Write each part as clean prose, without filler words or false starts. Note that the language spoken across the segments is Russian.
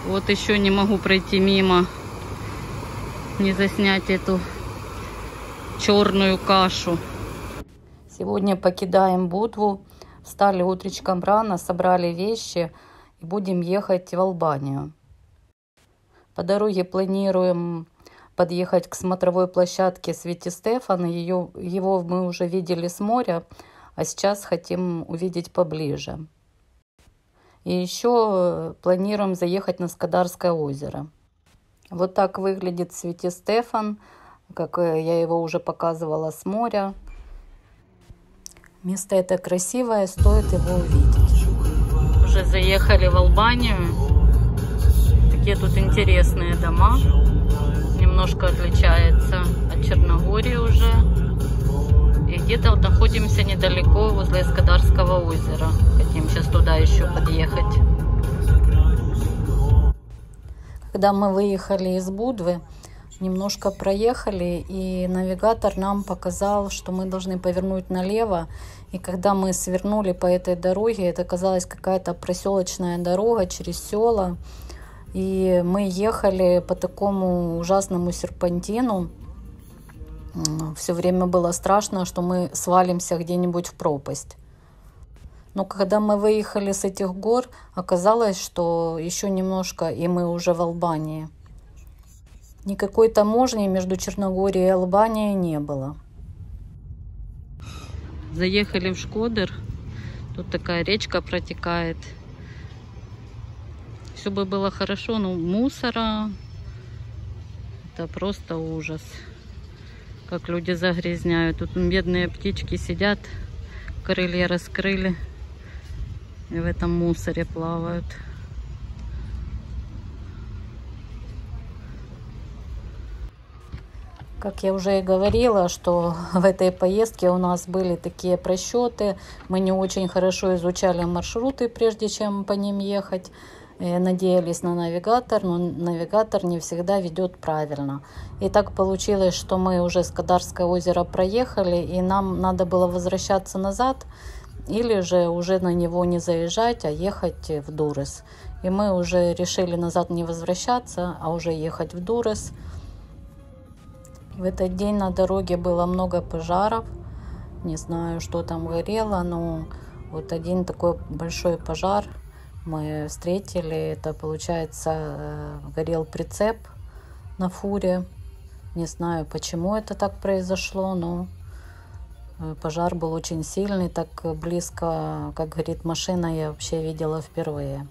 Вот еще не могу пройти мимо, не заснять эту черную кашу. Сегодня покидаем Будву. Встали утречком рано, собрали вещи и будем ехать в Албанию. По дороге планируем подъехать к смотровой площадке Свети Стефана. Его мы уже видели с моря, а сейчас хотим увидеть поближе. И еще планируем заехать на Скадарское озеро. Вот так выглядит Свети Стефан, как я его уже показывала с моря. Место это красивое, стоит его увидеть. Уже заехали в Албанию. Такие тут интересные дома. Немножко отличается от Черногории уже. И где-то вот находимся недалеко возле Скадарского озера. Хотим сейчас туда еще подъехать. Когда мы выехали из Будвы, немножко проехали, и навигатор нам показал, что мы должны повернуть налево. И когда мы свернули по этой дороге, это оказалась какая-то проселочная дорога через села. И мы ехали по такому ужасному серпантину. Все время было страшно, что мы свалимся где-нибудь в пропасть. Но когда мы выехали с этих гор, оказалось, что еще немножко, и мы уже в Албании. Никакой таможни между Черногорией и Албанией не было. Заехали в Шкодер. Тут такая речка протекает. Все бы было хорошо, но мусора. Это просто ужас. Как люди загрязняют. Тут бедные птички сидят, крылья раскрыли и в этом мусоре плавают. Как я уже и говорила, что в этой поездке у нас были такие просчеты. Мы не очень хорошо изучали маршруты, прежде чем по ним ехать. Надеялись на навигатор, но навигатор не всегда ведет правильно. И так получилось, что мы уже Скадарское озеро проехали, и нам надо было возвращаться назад, или же уже на него не заезжать, а ехать в Дуррес. И мы уже решили назад не возвращаться, а уже ехать в Дуррес. В этот день на дороге было много пожаров. Не знаю, что там горело, но вот один такой большой пожар мы встретили. Это, получается, горел прицеп на фуре. Не знаю, почему это так произошло, но пожар был очень сильный. Так близко, как горит машина, я вообще видела впервые.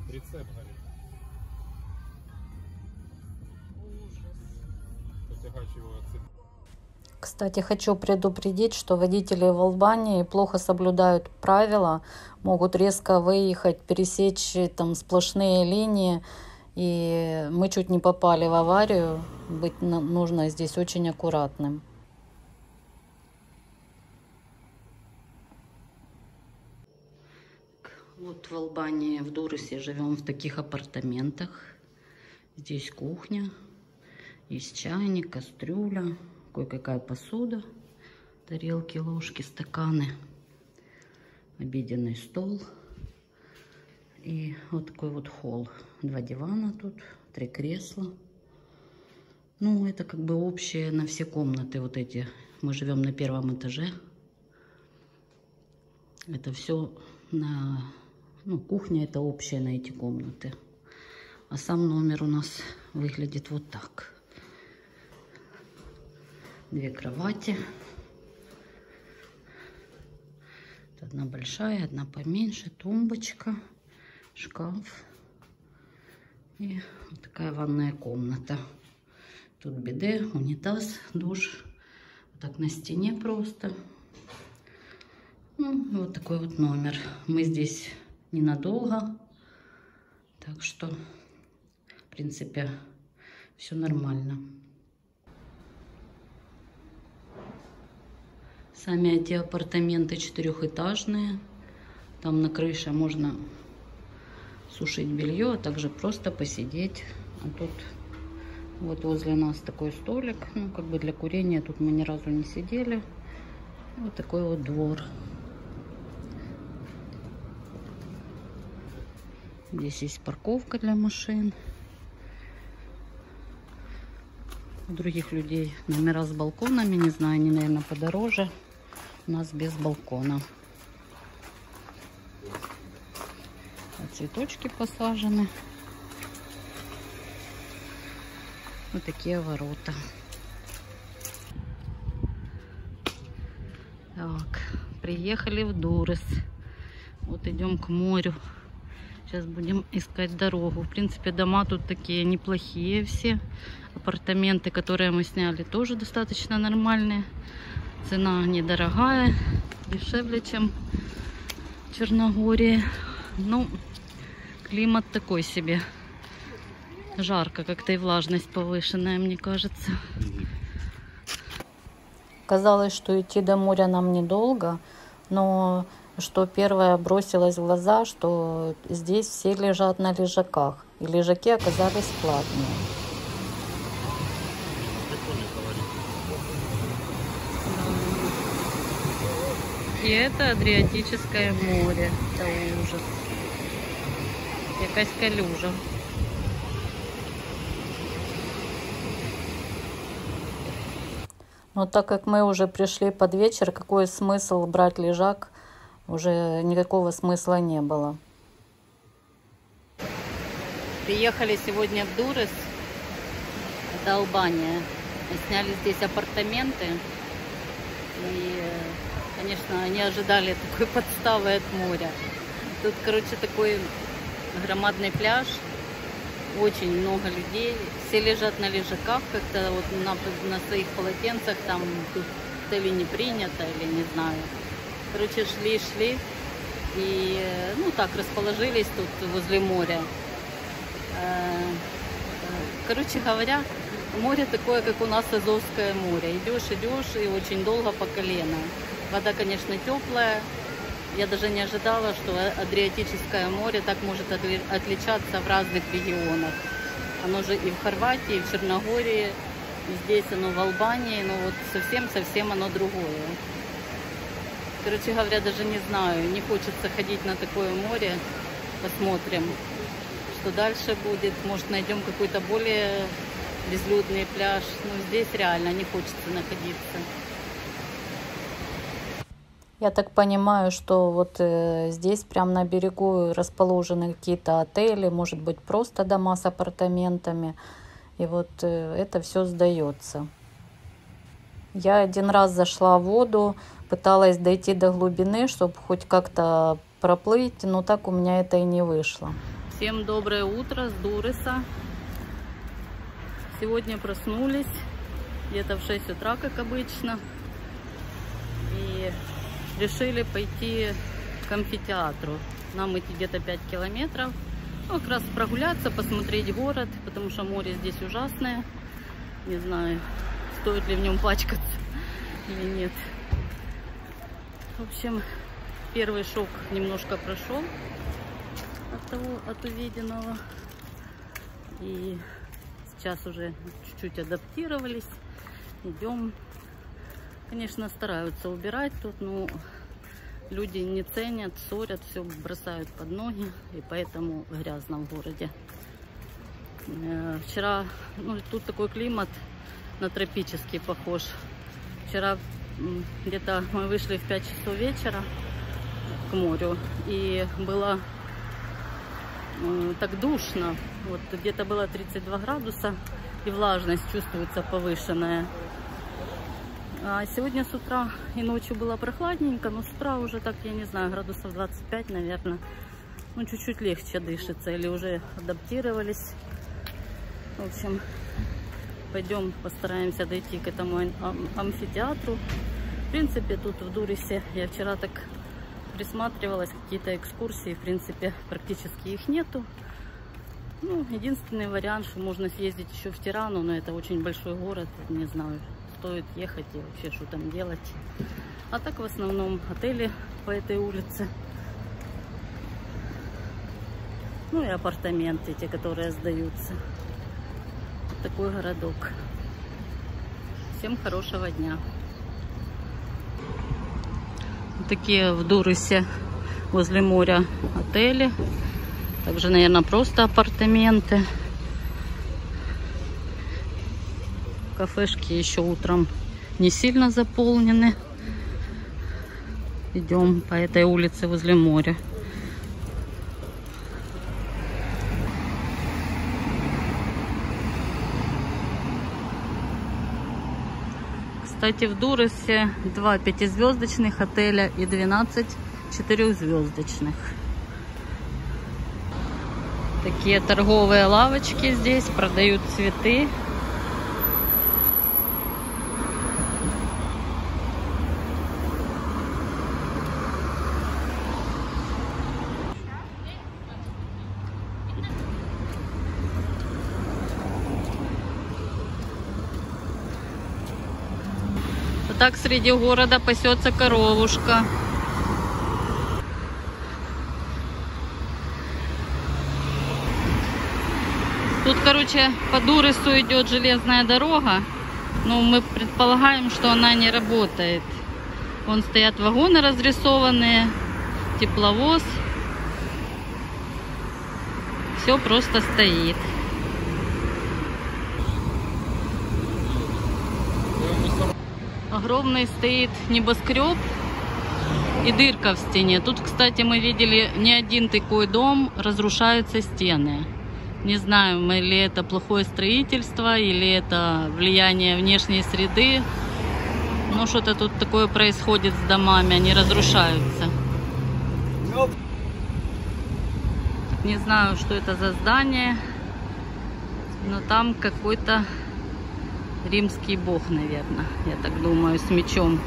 Прицеп горит. Ужас. Кстати, хочу предупредить, что водители в Албании плохо соблюдают правила, могут резко выехать, пересечь там сплошные линии, и мы чуть не попали в аварию. Быть нужно здесь очень аккуратным. Вот в Албании, в Дурресе живем в таких апартаментах. Здесь кухня, есть чайник, кастрюля, кое-какая посуда, тарелки, ложки, стаканы, обеденный стол. И вот такой вот холл. 2 дивана тут, 3 кресла. Ну, это как бы общее на все комнаты вот эти. Мы живем на 1-м этаже. Это все на... Ну, кухня это общая на эти комнаты. А сам номер у нас выглядит вот так. 2 кровати. Одна большая, одна поменьше. Тумбочка, шкаф. И вот такая ванная комната. Тут биде, унитаз, душ. Вот так на стене просто. Ну, вот такой вот номер. Мы здесь ненадолго, так что, в принципе, все нормально. Сами эти апартаменты 4-этажные. Там на крыше можно сушить белье, а также просто посидеть. А тут вот возле нас такой столик, ну как бы для курения. Тут мы ни разу не сидели. Вот такой вот двор. Здесь есть парковка для машин. У других людей номера с балконами, не знаю, они, наверное, подороже. У нас без балкона. Цветочки посажены. Вот такие ворота. Так, приехали в Дуррес. Вот идем к морю. Сейчас будем искать дорогу. В принципе, дома тут такие неплохие все. Апартаменты, которые мы сняли, тоже достаточно нормальные. Цена недорогая, дешевле, чем в Черногории. Ну, климат такой себе. Жарко как-то и влажность повышенная, мне кажется. Казалось, что идти до моря нам недолго, но что первое бросилось в глаза, что здесь все лежат на лежаках. И лежаки оказались платные. И это Адриатическое море. Это ужас. Якась калюжа. Но так как мы уже пришли под вечер, какой смысл брать лежак? Уже никакого смысла не было. Приехали сегодня в Дуррес. Это Албания. Сняли здесь апартаменты. И, конечно, не ожидали такой подставы от моря. Тут, короче, такой громадный пляж. Очень много людей. Все лежат на лежаках, как-то вот на своих полотенцах. Там тут то ли не принято, или не знаю. Короче, шли. И, ну, так, расположились тут возле моря. Короче говоря, море такое, как у нас Азовское море. Идешь и очень долго по колено. Вода, конечно, теплая. Я даже не ожидала, что Адриатическое море так может отличаться в разных регионах. Оно же и в Хорватии, и в Черногории, и здесь оно в Албании, но вот совсем оно другое. Короче говоря, даже не знаю, не хочется ходить на такое море. Посмотрим, что дальше будет. Может, найдем какой-то более безлюдный пляж. Но здесь реально не хочется находиться. Я так понимаю, что вот здесь прямо на берегу расположены какие-то отели, может быть, просто дома с апартаментами. И вот это все сдается. Я один раз зашла в воду, пыталась дойти до глубины, чтобы хоть как-то проплыть, но так у меня это и не вышло. Всем доброе утро с Дурреса. Сегодня проснулись где-то в 6 утра, как обычно. И решили пойти к амфитеатру. Нам идти где-то 5 километров. Ну, как раз прогуляться, посмотреть город, потому что море здесь ужасное. Не знаю, стоит ли в нем пачкаться или нет. В общем, первый шок немножко прошел от увиденного. И сейчас уже чуть-чуть адаптировались. Идем. Конечно, стараются убирать тут, но люди не ценят, ссорят, все бросают под ноги, и поэтому грязно в городе. Вчера, ну, тут такой климат на тропический похож. Вчера где-то мы вышли в 5 часов вечера к морю, и было так душно. Вот где-то было 32 градуса, и влажность чувствуется повышенная. А сегодня с утра и ночью было прохладненько, но с утра уже так, я не знаю, градусов 25, наверное. Ну, чуть-чуть легче дышится, или уже адаптировались. В общем, пойдем постараемся дойти к этому амфитеатру. В принципе, тут в Дурресе я вчера так присматривалась, какие-то экскурсии, в принципе, практически их нету. Ну, единственный вариант, что можно съездить еще в Тирану, но это очень большой город, не знаю, стоит ехать и вообще что там делать. А так в основном отели по этой улице. Ну и апартаменты, те, которые сдаются. Такой городок. Всем хорошего дня. Такие в Дурусе возле моря отели. Также, наверное, просто апартаменты. Кафешки еще утром не сильно заполнены. Идем по этой улице возле моря. Кстати, в Дурусе 2 5-звездочных отеля и 12 4-звездочных. Такие торговые лавочки здесь, продают цветы. Вот так среди города пасется коровушка. Тут, короче, по Дурусу идет железная дорога, но мы предполагаем, что она не работает. Вон стоят вагоны разрисованные, тепловоз. Все просто стоит. Огромный стоит небоскреб и дырка в стене. Тут, кстати, мы видели не один такой дом, разрушаются стены. Не знаю, ли это плохое строительство, или это влияние внешней среды. Но что-то тут такое происходит с домами, они разрушаются. Не знаю, что это за здание, но там какой-то римский бог, наверное, я так думаю, с мечом.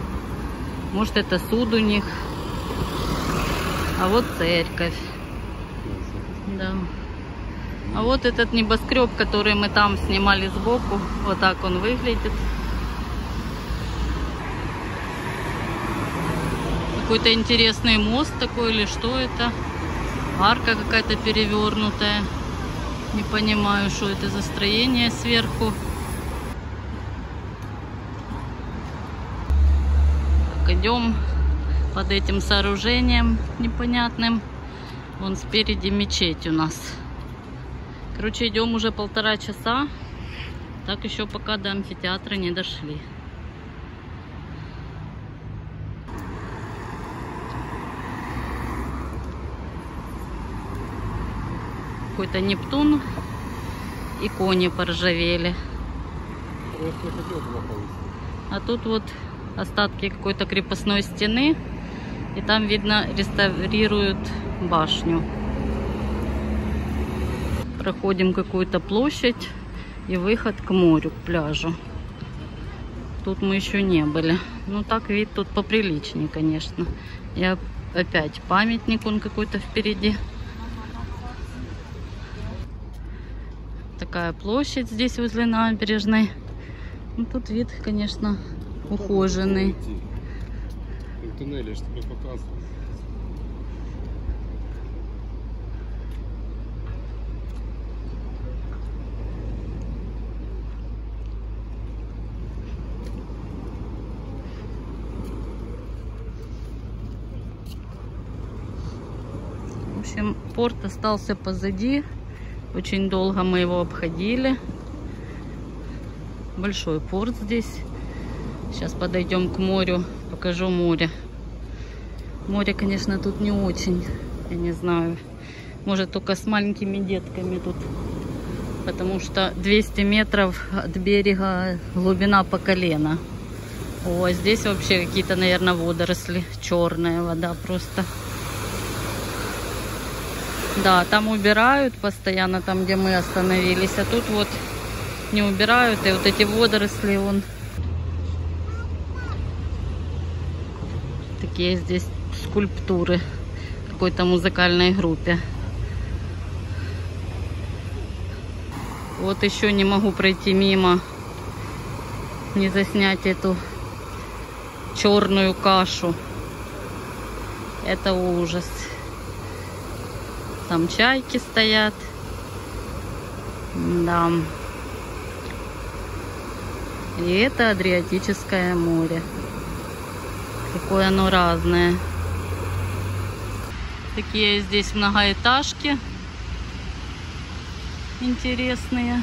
Может, это суд у них. А вот церковь. Да. А вот этот небоскреб, который мы там снимали сбоку, вот так он выглядит. Какой-то интересный мост такой или что это? Арка какая-то перевернутая. Не понимаю, что это за строение сверху. Так, идем под этим сооружением непонятным. Вон спереди мечеть у нас. Короче, идем уже 1,5 часа. Так еще пока до амфитеатра не дошли. Какой-то Нептун и кони поржавели. А тут вот остатки какой-то крепостной стены. И там, видно, реставрируют башню. Проходим какую-то площадь и выход к морю, к пляжу. Тут мы еще не были. Ну так вид тут поприличнее, конечно. И опять памятник, он какой-то впереди. Такая площадь здесь возле набережной. Ну, тут вид, конечно, ухоженный. В туннеле, что тебе показывал. В общем, порт остался позади. Очень долго мы его обходили. Большой порт здесь. Сейчас подойдем к морю, покажу море. Море, конечно, тут не очень. Я не знаю. Может, только с маленькими детками тут. Потому что 200 метров от берега глубина по колено. О, а здесь вообще какие-то, наверное, водоросли. Черная вода просто. Да, там убирают постоянно, там, где мы остановились. А тут вот не убирают. И вот эти водоросли, вон. Такие здесь скульптуры какой-то музыкальной группе. Вот еще не могу пройти мимо, не заснять эту черную кашу. Это ужас. Там чайки стоят. Да. И это Адриатическое море. Какое оно разное. Такие здесь многоэтажки интересные.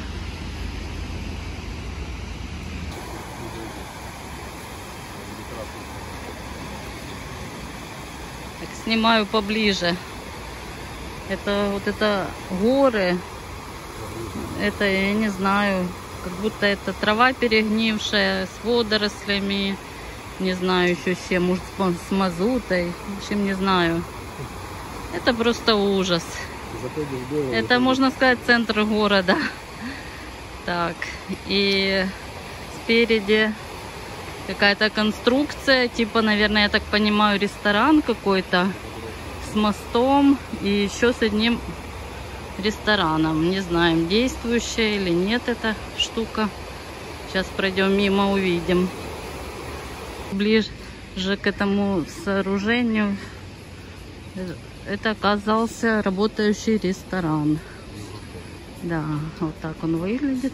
Так, снимаю поближе. Это вот это горы. Это, я не знаю, как будто это трава перегнившая с водорослями. Не знаю, еще все, может, с мазутой. В общем, не знаю. Это просто ужас. Это, можно сказать, центр города. Так, и спереди какая-то конструкция, типа, наверное, я так понимаю, ресторан какой-то с мостом и еще с одним рестораном. Не знаем, действующая или нет эта штука. Сейчас пройдем мимо, увидим. Ближе к этому сооружению это оказался работающий ресторан. Да, вот так он выглядит.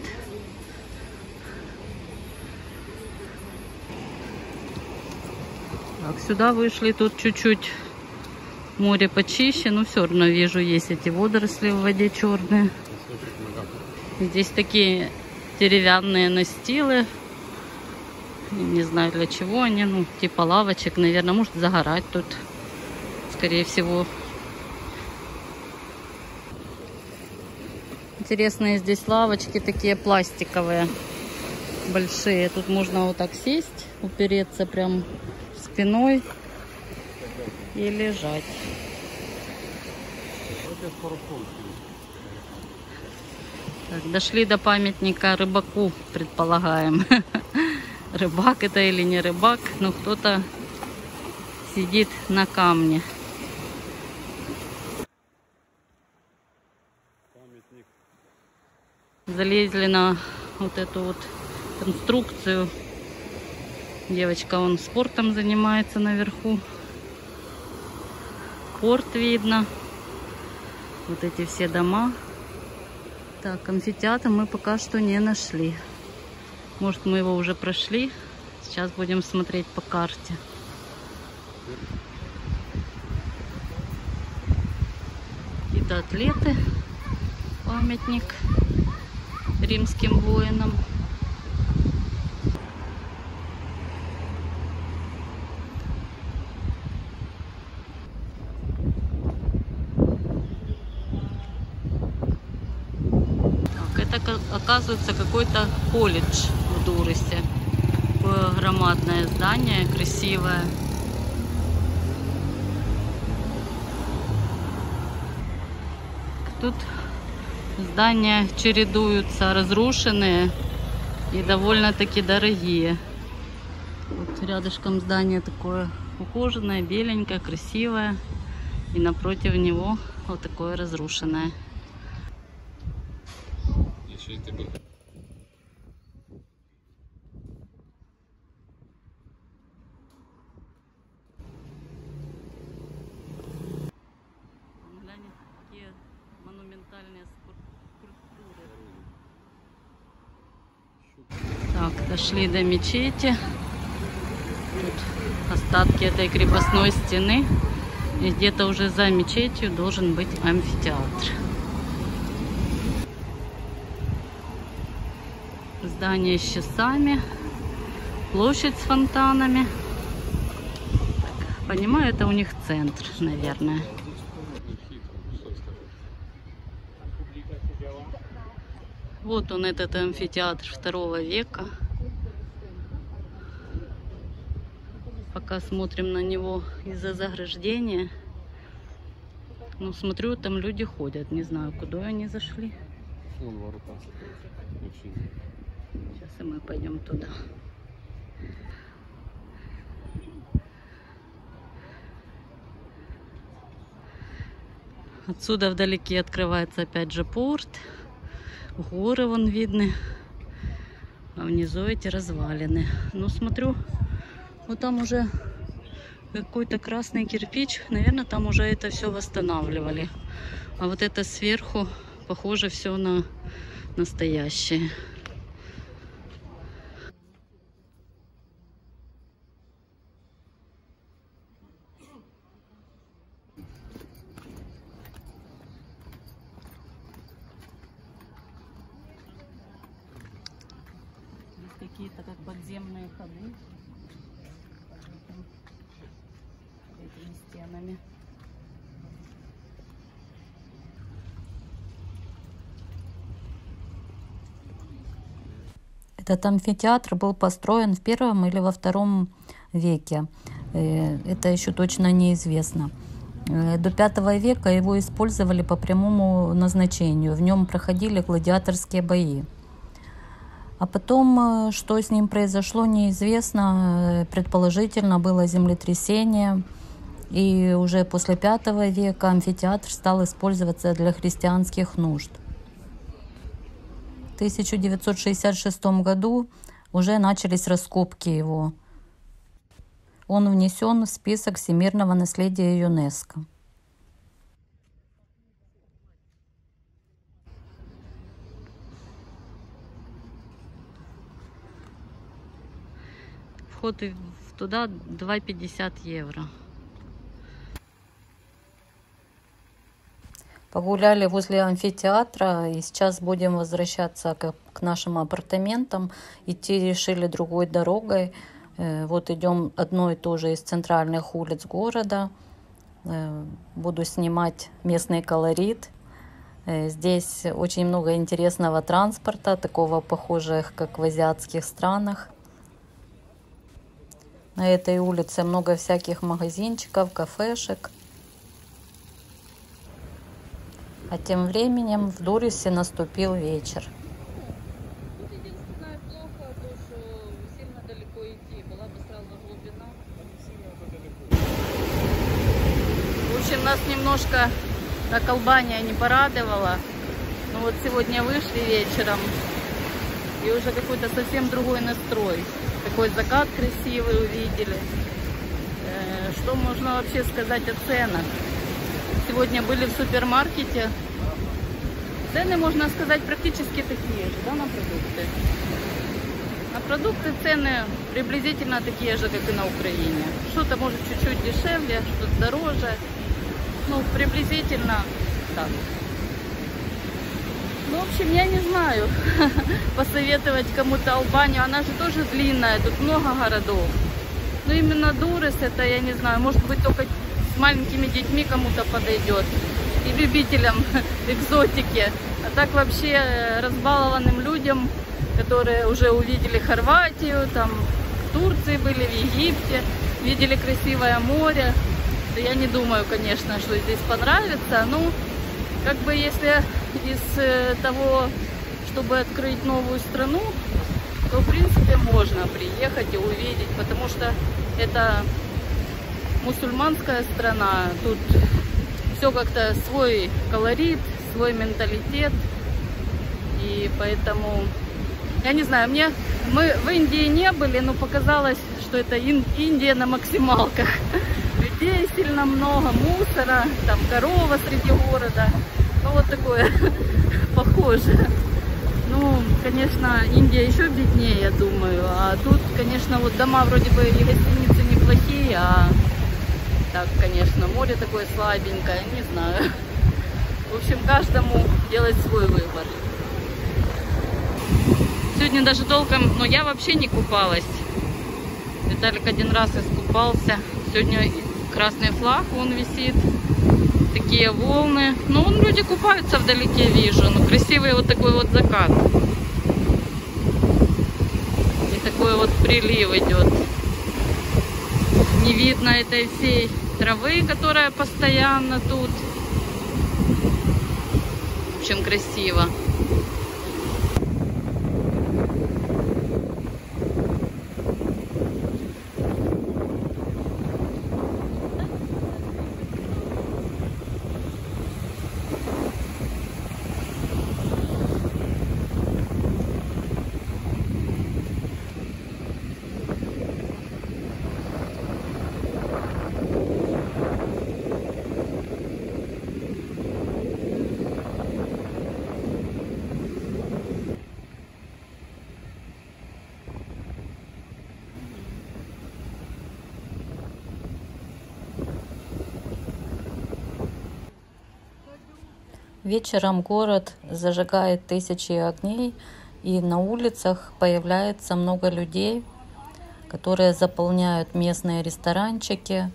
Так, сюда вышли, тут чуть-чуть море почище, но все равно вижу, есть эти водоросли в воде черные. Здесь такие деревянные настилы. Не знаю, для чего они, ну, типа лавочек, наверное, может загорать тут, скорее всего. Интересные здесь лавочки, такие пластиковые, большие. Тут можно вот так сесть, упереться прям спиной и лежать. Так, дошли до памятника рыбаку, предполагаем. Рыбак это или не рыбак, но кто-то сидит на камне. Залезли на вот эту вот конструкцию. Девочка, он спортом занимается наверху. Порт видно. Вот эти все дома. Так, амфитеатр мы пока что не нашли. Может, мы его уже прошли. Сейчас будем смотреть по карте. Какие-то атлеты. Памятник римским воинам. Так, это оказывается какой-то колледж в Дурусе. Такое громадное здание, красивое. Тут здания чередуются, разрушенные и довольно-таки дорогие. Вот рядышком здание такое ухоженное, беленькое, красивое. И напротив него вот такое разрушенное. Такие монументальные скульптуры. Так, дошли до мечети. Тут остатки этой крепостной стены. И где-то уже за мечетью должен быть амфитеатр. Здание с часами. Площадь с фонтанами. Так, понимаю, это у них центр, наверное. Вот он, этот амфитеатр 2 века. Пока смотрим на него из-за заграждения. Ну, смотрю, там люди ходят. Не знаю, куда они зашли. Сейчас и мы пойдем туда. Отсюда вдалеке открывается опять же порт. Горы вон видны. А внизу эти развалины. Ну, смотрю, вот там уже какой-то красный кирпич. Наверное, там уже это все восстанавливали. А вот это сверху похоже все на настоящее. Здесь какие-то как подземные ходы этими стенами. Этот амфитеатр был построен в первом или во втором веке. Это еще точно неизвестно. До V века его использовали по прямому назначению. В нем проходили гладиаторские бои. А потом, что с ним произошло, неизвестно. Предположительно, было землетрясение. И уже после V века амфитеатр стал использоваться для христианских нужд. В 1966 году уже начались раскопки его. Он внесен в список всемирного наследия ЮНЕСКО. Вход туда 2,50 евро. Погуляли возле амфитеатра, и сейчас будем возвращаться к нашим апартаментам. Идти решили другой дорогой. Вот идем одной тоже из центральных улиц города. Буду снимать местный колорит. Здесь очень много интересного транспорта, такого похожего, как в азиатских странах. На этой улице много всяких магазинчиков, кафешек. А тем временем в Дурисе наступил вечер. Тут единственное плохо, то что сильно далеко идти. Была бы сразу глубина. В общем, нас немножко так Албания не порадовала. Но вот сегодня вышли вечером, и уже какой-то совсем другой настрой. Такой закат красивый увидели. Что можно вообще сказать о ценах? Сегодня были в супермаркете. Цены, можно сказать, практически такие же, да, на продукты. На продукты цены приблизительно такие же, как и на Украине. Что-то может чуть-чуть дешевле, что-то дороже. Ну, приблизительно так. Ну, в общем, я не знаю, посоветовать кому-то Албанию. Она же тоже длинная, тут много городов. Но именно Дурис, это, я не знаю, может быть, только с маленькими детьми кому-то подойдет. И любителям экзотики. А так вообще разбалованным людям, которые уже увидели Хорватию, там в Турции были, в Египте, видели красивое море. Да я не думаю, конечно, что здесь понравится. Ну, как бы если из того, чтобы открыть новую страну, то в принципе можно приехать и увидеть, потому что это мусульманская страна, тут все как-то свой колорит, свой менталитет, и поэтому, я не знаю, мы в Индии не были, но показалось, что это Индия на максималках. Людей сильно много, мусора, там корова среди города, ну вот такое похоже. Ну, конечно, Индия еще беднее, я думаю, а тут, конечно, вот дома вроде бы и гостиницы неплохие, а так, конечно, море такое слабенькое, не знаю. В общем, каждому делать свой выбор. Сегодня даже толком, но я вообще не купалась. Виталик один раз искупался. Сегодня красный флаг, он висит. Такие волны. Ну, люди купаются вдалеке, вижу. Ну, красивый вот такой вот закат. И такой вот прилив идет. Не видно этой всей травы, которая постоянно тут. В общем, красиво. Вечером город зажигает тысячи огней, и на улицах появляется много людей, которые заполняют местные ресторанчики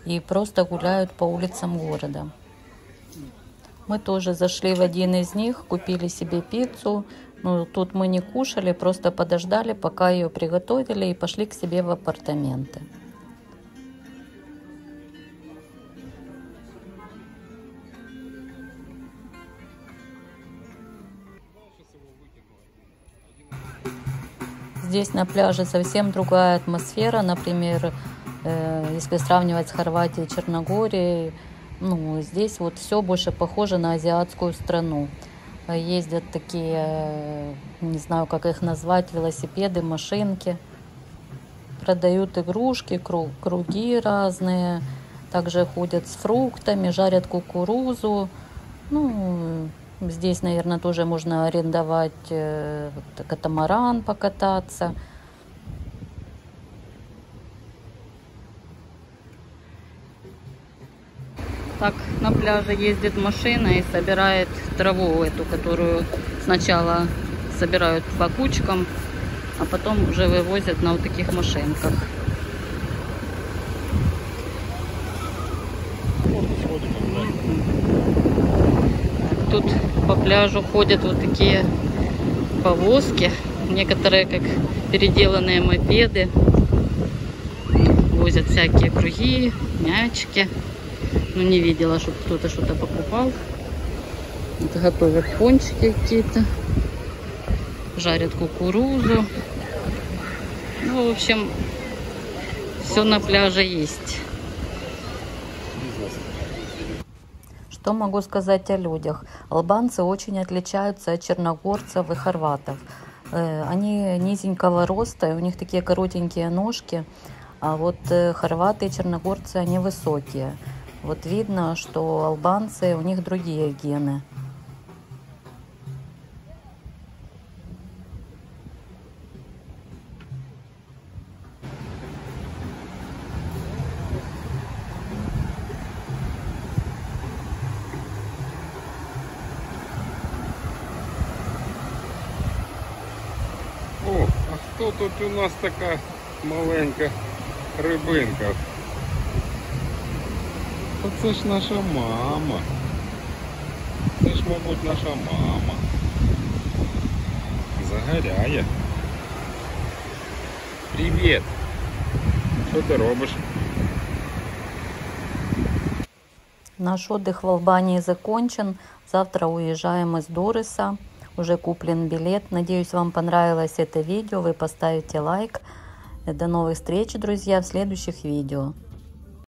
и просто гуляют по улицам города. Мы тоже зашли в один из них, купили себе пиццу. Но тут мы не кушали, просто подождали, пока ее приготовили, и пошли к себе в апартаменты. Здесь на пляже совсем другая атмосфера. Например, если сравнивать с Хорватией и Черногорией, здесь вот все больше похоже на азиатскую страну. Ездят такие, не знаю, как их назвать, велосипеды, машинки. Продают игрушки, круги разные. Также ходят с фруктами, жарят кукурузу. Здесь, наверное, тоже можно арендовать катамаран, покататься. Так на пляже ездит машина и собирает траву эту, которую сначала собирают по кучкам, а потом уже вывозят на вот таких машинках. Тут по пляжу ходят вот такие повозки, некоторые как переделанные мопеды, возят всякие круги, мячики. Не видела, чтобы кто-то что-то покупал. Вот готовят пончики какие-то, жарят кукурузу. В общем, все на пляже есть. Что могу сказать о людях? Албанцы очень отличаются от черногорцев и хорватов. Они низенького роста, у них такие коротенькие ножки, а вот хорваты и черногорцы, они высокие. Вот видно, что албанцы, у них другие гены. О, а хто тут у нас така маленька рибинка? Це ж наша мама. Це ж, мабуть, наша мама. Загоряє. Привіт! Що ти робиш? Наш отдых в Албании закончен. Завтра уезжаем из Дуриса. Уже куплен билет. Надеюсь, вам понравилось это видео. Вы поставите лайк. До новых встреч, друзья, в следующих видео.